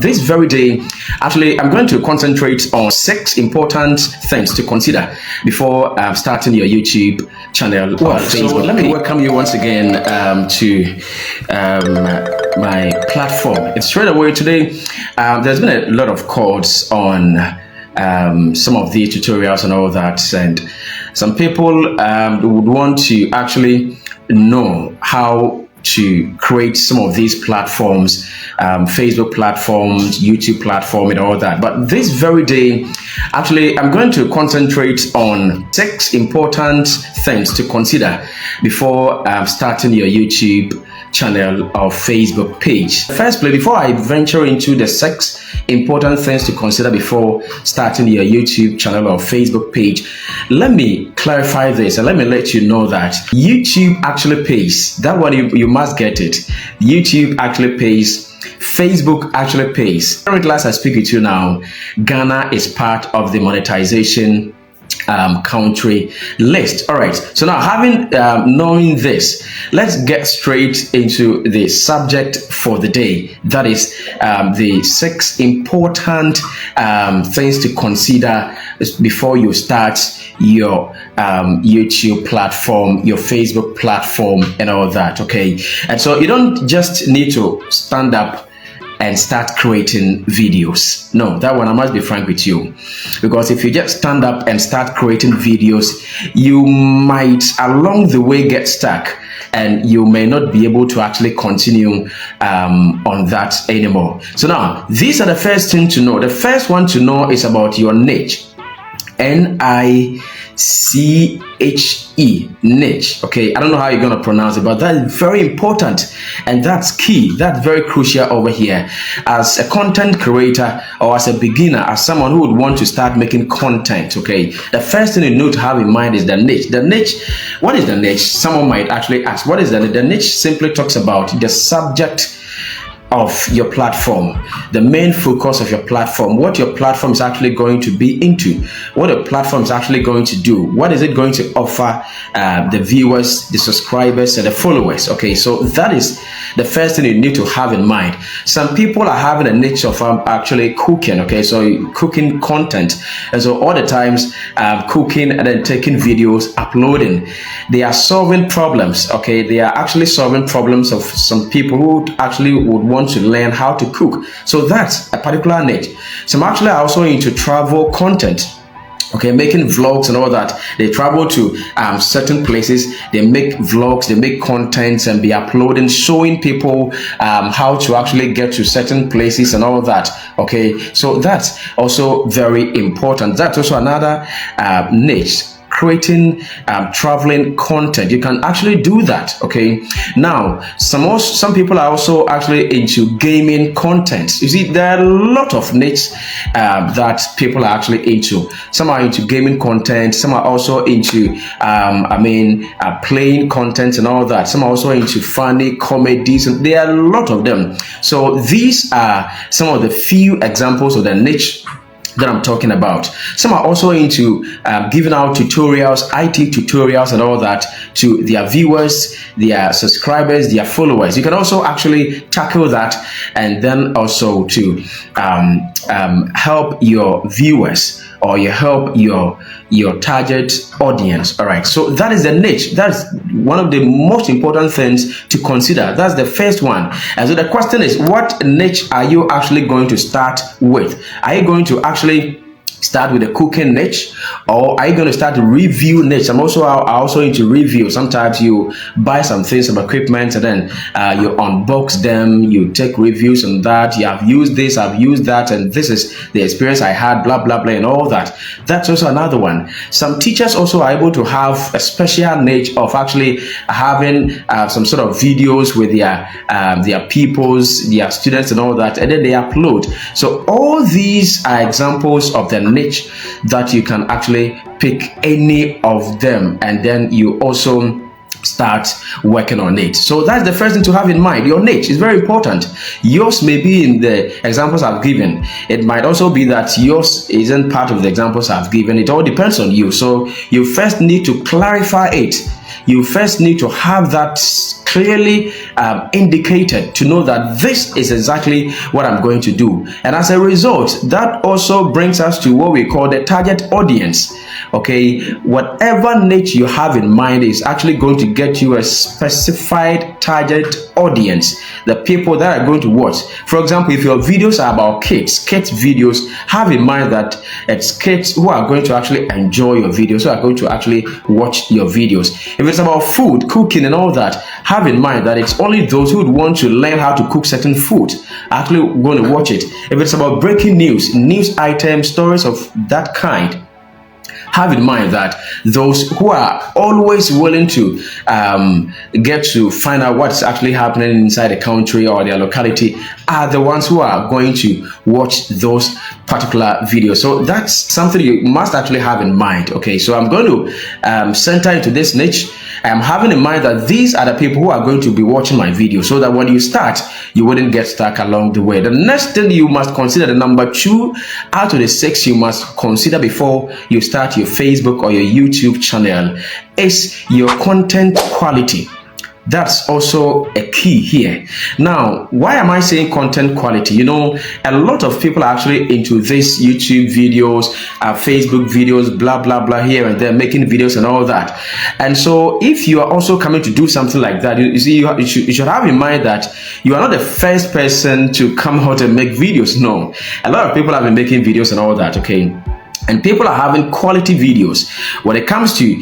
This very day, actually, I'm going to concentrate on 6 important things to consider before starting your YouTube channel or Facebook. So let me welcome you once again to my platform. It's straight away today. There's been a lot of calls on some of the tutorials and all that, and some people would want to actually know how to create some of these platforms, Facebook platforms, YouTube platform, and all that. But this very day, actually, I'm going to concentrate on 6 important things to consider before starting your YouTube channel or Facebook page. Firstly, before I venture into the 6 important things to consider before starting your YouTube channel or Facebook page, let me clarify this and let me let you know that YouTube actually pays. That one you must get it. YouTube actually pays. Facebook actually pays. Currently, as I speak with you now, Ghana is part of the monetization country list. All right, so now having knowing this, let's get straight into the subject for the day. That is the 6 important things to consider before you start your YouTube platform, your Facebook platform, and all that. Okay, and so you don't just need to stand up and start creating videos. No, that one I must be frank with you, because if you just stand up and start creating videos, you might along the way get stuck and you may not be able to actually continue on that anymore. So now these are the first thing to know. The first one to know is about your niche. N-I-C-H-E, niche. Okay, I don't know how you're going to pronounce it, but that's very important and that's key. That's very crucial over here. As a content creator or as a beginner, as someone who would want to start making content, okay, the first thing you need to have in mind is the niche. The niche, what is the niche? Someone might actually ask, what is the niche? The niche simply talks about the subject of your platform, the main focus of your platform, what your platform is actually going to be into, what the platform is actually going to do, what is it going to offer the viewers, the subscribers, and the followers. Okay, so that is the first thing you need to have in mind. Some people are having a niche of actually cooking. Okay, so cooking content, and so all the times cooking and then taking videos, uploading. They are solving problems. Okay, they are actually solving problems of some people who actually would want to learn how to cook. So that's a particular niche. Some actually are also into travel content. Okay, making vlogs and all that. They travel to certain places, they make vlogs, they make contents and be uploading, showing people how to actually get to certain places and all that. Okay, so that's also very important. That's also another niche. Creating traveling content, you can actually do that. Okay, now some people are also actually into gaming content. You see, there are a lot of niche that people are actually into. Some are into gaming content, some are also into playing content and all that. Some are also into funny comedies, and there are a lot of them. So these are some of the few examples of the niche that I'm talking about. Some are also into giving out tutorials, IT tutorials and all that to their viewers, their subscribers, their followers. You can also actually tackle that and then also to help your viewers or you help your target audience. All right, so that is the niche. That's one of the most important things to consider. That's the first one. And so the question is, what niche are you actually going to start with? Are you going to actually start with a cooking niche, or are you going to start a review niche? I'm also into review. Sometimes you buy some things, some equipment, and then you unbox them, you take reviews on that. You have used this, I've used that, and this is the experience I had, blah blah blah, and all that. That's also another one. Some teachers also are able to have a special niche of actually having some sort of videos with their pupils, their students, and all that, and then they upload. So all these are examples of the niche that you can actually pick any of them, and then you also start working on it. So that's the first thing to have in mind. Your niche is very important. Yours may be in the examples I've given. It might also be that yours isn't part of the examples I've given. It all depends on you. So you first need to clarify it. You first need to have that clearly indicated to know that this is exactly what I'm going to do. And as a result, that also brings us to what we call the target audience. Okay, whatever niche you have in mind is actually going to get you a specified target audience, the people that are going to watch. For example, if your videos are about kids videos, have in mind that it's kids who are going to actually enjoy your videos, who are going to actually watch your videos. If it's about food, cooking and all that, have in mind that it's only those who would want to learn how to cook certain food actually going to watch it. If it's about breaking news items, stories of that kind, have in mind that those who are always willing to get to find out what's actually happening inside the country or their locality are the ones who are going to watch those particular videos. So that's something you must actually have in mind. Okay, so I'm going to center into this niche. I'm having in mind that these are the people who are going to be watching my video, so that when you start, you wouldn't get stuck along the way. The next thing you must consider, the number 2 out of the 6 you must consider before you start your Facebook or your YouTube channel, is your content quality. That's also a key here. Now, why am I saying content quality? You know, a lot of people are actually into this YouTube videos, Facebook videos, blah, blah, blah, here and there, making videos and all that. And so if you are also coming to do something like that, you see, you should have in mind that you are not the first person to come out and make videos. No, a lot of people have been making videos and all that, okay? And people are having quality videos. When it comes to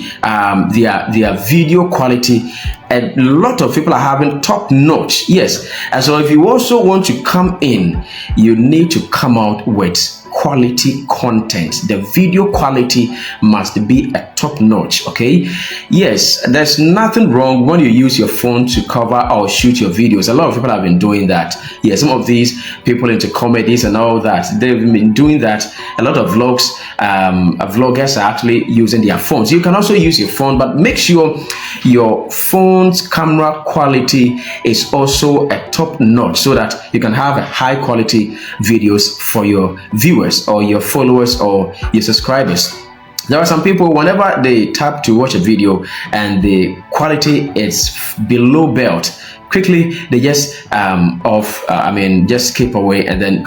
their video quality, a lot of people are having top notch. Yes. And so if you also want to come in, you need to come out with quality content. The video quality must be a top notch. Okay, yes, there's nothing wrong when you use your phone to cover or shoot your videos. A lot of people have been doing that. Yeah, some of these people into comedies and all that, they've been doing that. A lot of vloggers are actually using their phones. You can also use your phone, but make sure your phone's camera quality is also a top notch, so that you can have a high quality videos for your viewers or your followers or your subscribers. There are some people, whenever they tap to watch a video and the quality is below belt, quickly they just just skip away and then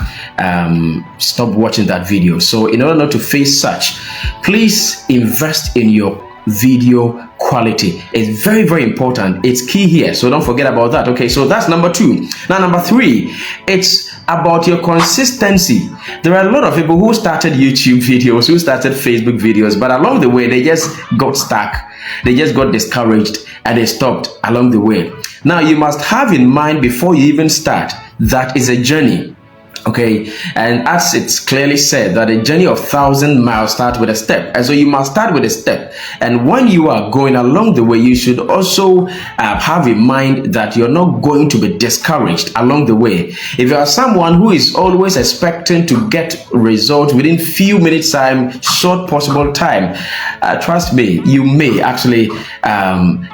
stop watching that video. So in order not to face such, please invest in your video quality. It's very, very important. It's key here, so don't forget about that. Okay, so that's number 2. Now number 3, it's about your consistency. There are a lot of people who started YouTube videos, who started Facebook videos, but along the way they just got stuck, they just got discouraged, and they stopped along the way. Now you must have in mind before you even start that is a journey. Okay, and as it's clearly said that a journey of 1,000 miles starts with a step, and so you must start with a step. And when you are going along the way, you should also have in mind that you're not going to be discouraged along the way. If you are someone who is always expecting to get results within few minutes time, short possible time, trust me, you may actually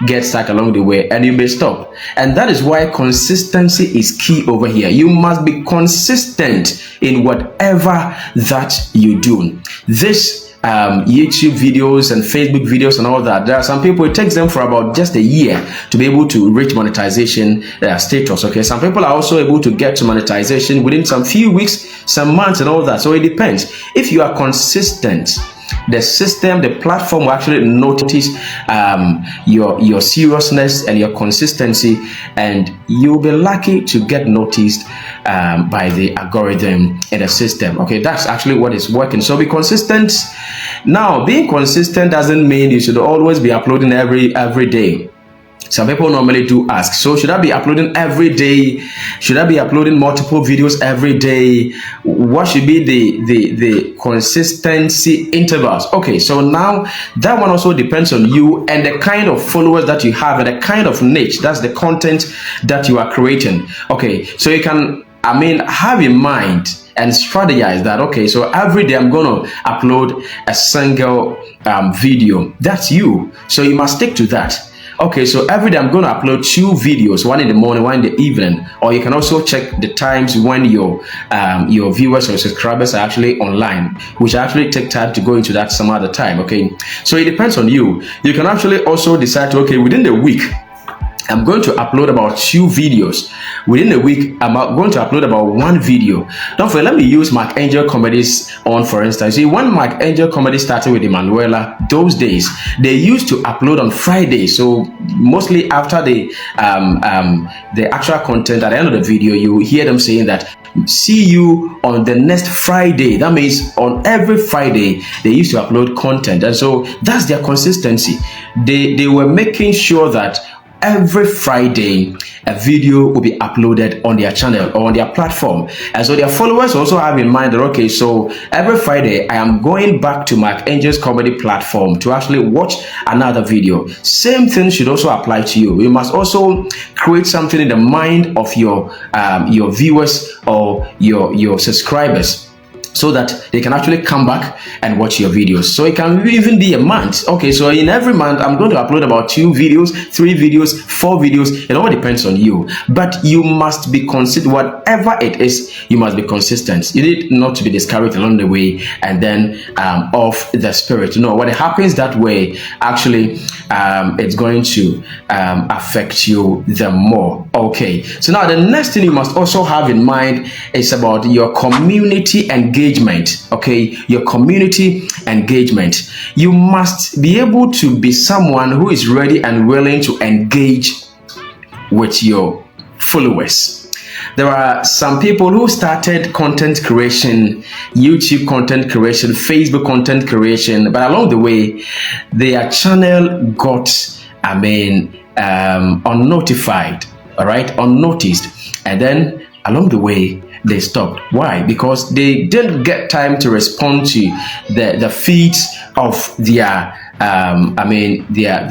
get stuck along the way and you may stop. And that is why consistency is key over here. You must be consistent in whatever that you do. This YouTube videos and Facebook videos and all that, there are some people, it takes them for about just a year to be able to reach monetization status. Okay, some people are also able to get to monetization within some few weeks, some months and all that. So it depends. If you are consistent, the system, the platform will actually notice your seriousness and your consistency, and you'll be lucky to get noticed by the algorithm in the system. Okay, that's actually what is working. So be consistent. Now, being consistent doesn't mean you should always be uploading every day. Some people normally do ask, so should I be uploading every day? Should I be uploading multiple videos every day? What should be the consistency intervals? Okay, so now that one also depends on you and the kind of followers that you have and the kind of niche, that's the content that you are creating. Okay, so you can have in mind and strategize that. Okay, so every day I'm going to upload a single video. That's you, so you must stick to that. Okay, so every day I'm going to upload 2 videos, one in the morning, one in the evening. Or you can also check the times when your viewers or subscribers are actually online, which actually take time to go into that some other time. Okay, so it depends on you. You can actually also decide to, okay, within the week, I'm going to upload about 2 videos. Within a week, I'm going to upload about 1 video. Don't forget, let me use Mark Angel Comedies on, for instance. See, when Mark Angel Comedy started with Emanuela, those days, they used to upload on Friday. So mostly after the actual content, at the end of the video, you hear them saying that, see you on the next Friday. That means on every Friday, they used to upload content. And so that's their consistency. They were making sure that every Friday a video will be uploaded on their channel or on their platform. And so their followers also have in mind that, okay, so every Friday I am going back to Mark Angel's comedy platform to actually watch another video. Same thing should also apply to you. You must also create something in the mind of your viewers or your subscribers, so that they can actually come back and watch your videos. So it can even be a month. Okay, so in every month, I'm going to upload about 2 videos, 3 videos, 4 videos. It all depends on you. But you must be consistent. Whatever it is, you must be consistent. You need not to be discouraged along the way and then off the spirit. No, when it happens that way, actually, it's going to affect you the more. Okay, so now the next thing you must also have in mind is about your community engagement. Okay, your community engagement. You must be able to be someone who is ready and willing to engage with your followers. There are some people who started content creation, YouTube content creation, Facebook content creation, but along the way, their channel got, unnotified, all right, unnoticed, and then along the way, they stopped. Why? Because they didn't get time to respond to the feeds of their their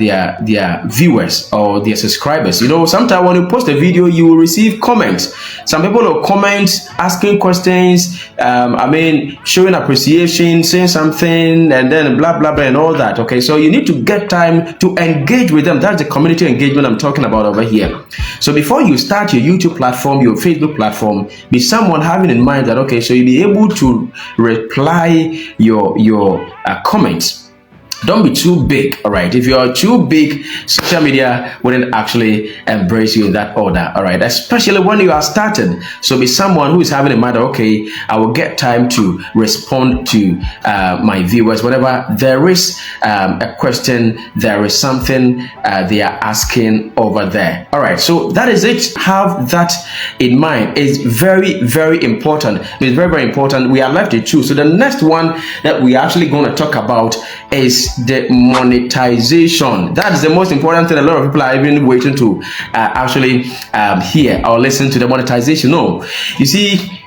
viewers or their subscribers. You know, sometimes when you post a video, you will receive comments. Some people will comment asking questions, showing appreciation, saying something, and then blah blah blah and all that. Okay, so you need to get time to engage with them. That's the community engagement I'm talking about over here. So before you start your YouTube platform, your Facebook platform, be someone having in mind that, okay, so you'll be able to reply your comments. Don't be too big, all right? If you're too big, social media wouldn't actually embrace you in that order, all right? Especially when you are starting. So be someone who is having in mind, okay, I will get time to respond to my viewers. Whenever there is a question, there is something they are asking over there. All right, so that is it. Have that in mind. It's very, very important. It's very, very important. We are left with 2. So the next one that we are actually going to talk about is the monetization. That is the most important thing. A lot of people are even waiting to actually hear or listen to the monetization. No, you see,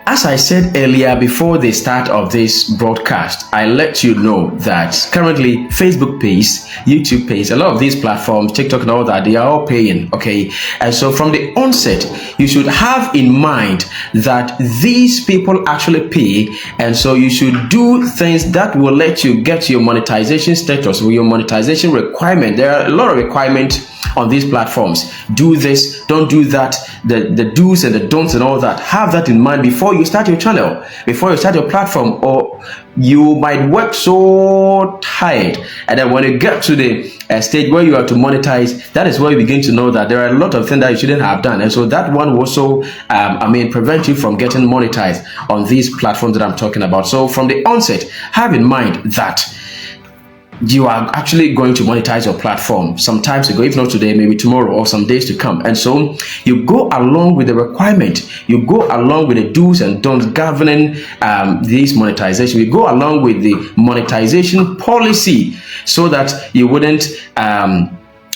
as I said earlier, before the start of this broadcast, I let you know that currently Facebook pays, YouTube pays, a lot of these platforms, TikTok and all that, they are all paying, okay? And so from the onset, you should have in mind that these people actually pay, and so you should do things that will let you get your monetization status or your monetization requirement. There are a lot of requirements on these platforms. Do this, don't do that, the do's and the don'ts and all that. Have that in mind before you start your channel, before you start your platform, or you might work so tired, and then when you get to the stage where you have to monetize, that is where you begin to know that there are a lot of things that you shouldn't have done. And so that one will also prevent you from getting monetized on these platforms that I'm talking about. So from the onset, have in mind that you are actually going to monetize your platform sometimes ago, if not today, maybe tomorrow or some days to come. And so you go along with the requirement, you go along with the do's and don'ts governing this monetization. You go along with the monetization policy so that you wouldn't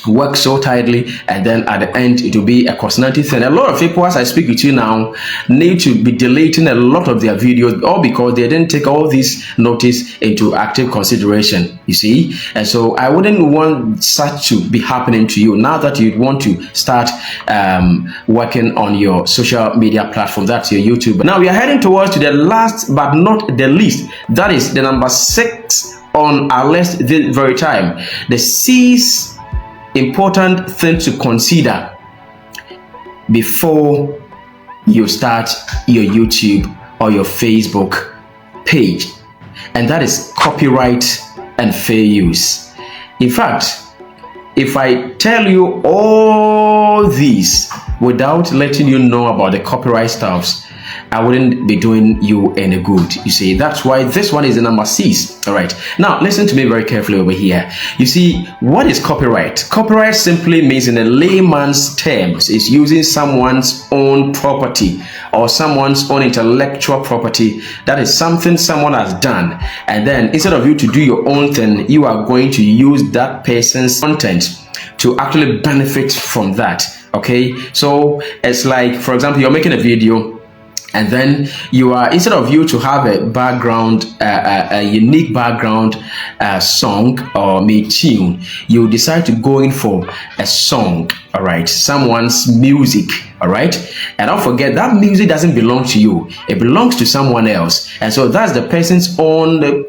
work so tightly, and then at the end it will be a costly thing. A lot of people, as I speak with you now, need to be deleting a lot of their videos, all because they didn't take all this notice into active consideration, you see. And so I wouldn't want such to be happening to you now that you want to start working on your social media platform. That's your YouTube. Now we are heading towards to the last but not the least, that is the number 6 on our list this very time. The 6 important thing to consider before you start your YouTube or your Facebook page, and that is copyright and fair use. In fact, if I tell you all these without letting you know about the copyright stuffs, I wouldn't be doing you any good. You see, that's why this one is the number 6. All right, now listen to me very carefully over here. You see, what is copyright? Copyright simply means, in a layman's terms, is using someone's own property or someone's own intellectual property. That is something someone has done, and then instead of you to do your own thing, you are going to use that person's content to actually benefit from that. Okay, so it's like, for example, you're making a video, and then you are, instead of you to have a background, a unique background song or tune, you decide to go in for a song, all right, someone's music, all right, and don't forget that music doesn't belong to you, it belongs to someone else, and so that's the person's own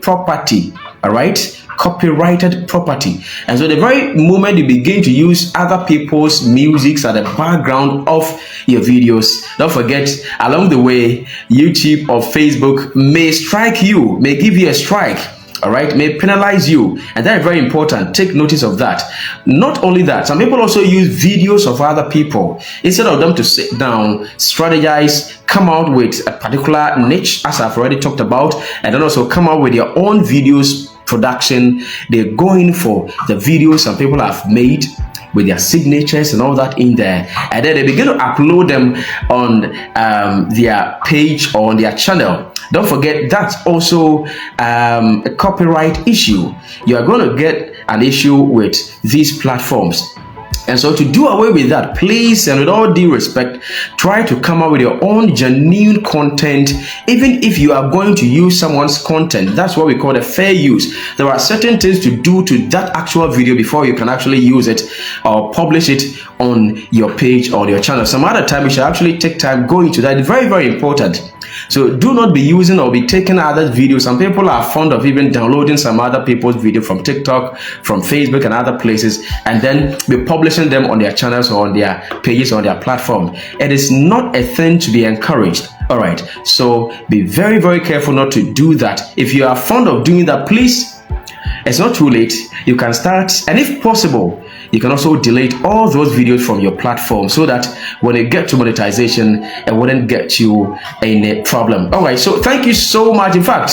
property, all right, copyrighted property. And so the very moment you begin to use other people's music at the background of your videos, don't forget, along the way, YouTube or Facebook may strike you, may give you a strike, all right, may penalize you, and that is very important. Take notice of that. Not only that, some people also use videos of other people instead of them to sit down, strategize, come out with a particular niche, as I've already talked about, and then also come out with their own videos production. They're going for the videos some people have made with their signatures and all that in there, and then they begin to upload them on their page or on their channel. Don't forget, that's also a copyright issue. You are going to get an issue with these platforms. And so to do away with that, please, and with all due respect, try to come up with your own genuine content. Even if you are going to use someone's content, that's what we call a fair use. There are certain things to do to that actual video before you can actually use it or publish it on your page or your channel. Some other time you should actually take time going to that. It's very, very important. So do not be using or be taking other videos. Some people are fond of even downloading some other people's video from TikTok, from Facebook and other places, and then be publishing them on their channels or on their pages, on their platform. It is not a thing to be encouraged. All right, so be very, very careful not to do that. If you are fond of doing that, please, it's not too late. You can start, and if possible, you can also delete all those videos from your platform so that when you get to monetization, it wouldn't get you any problem. All right, so thank you so much. In fact,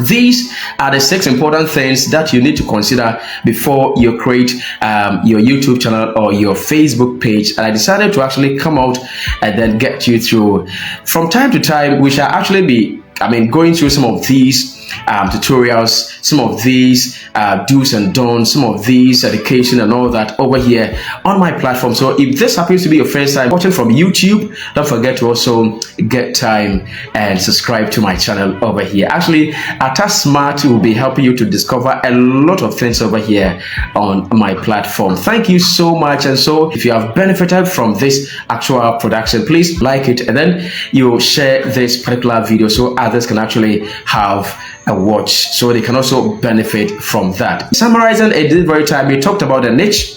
these are the 6 important things that you need to consider before you create your YouTube channel or your Facebook page. And I decided to actually come out and then get you through. From time to time, we shall actually be going through some of these tutorials, some of these do's and don'ts, some of these education and all that over here on my platform. So if this happens to be your first time watching from YouTube, don't forget to also get time and subscribe to my channel over here. Actually, Ata Smart will be helping you to discover a lot of things over here on my platform. Thank you so much. And so if you have benefited from this actual production, please like it, and then you share this particular video so others can actually have a watch, so they can also benefit from that. Summarizing at this very time, we talked about the niche.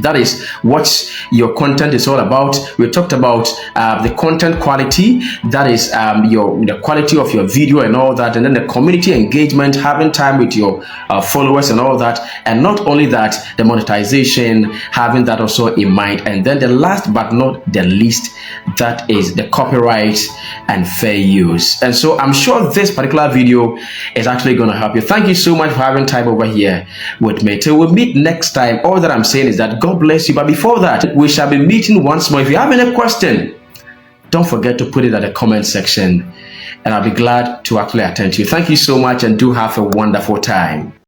That is what your content is all about. We talked about the content quality, that is the quality of your video and all that, and then the community engagement, having time with your followers and all that, and not only that, the monetization, having that also in mind, and then the last but not the least, that is the copyright and fair use. And so I'm sure this particular video is actually going to help you. Thank you so much for having time over here with me. Till we meet next time, all that I'm saying is that God bless you. But before that, we shall be meeting once more. If you have any question, don't forget to put it at the comment section, and I'll be glad to actually attend to you. Thank you so much, and do have a wonderful time.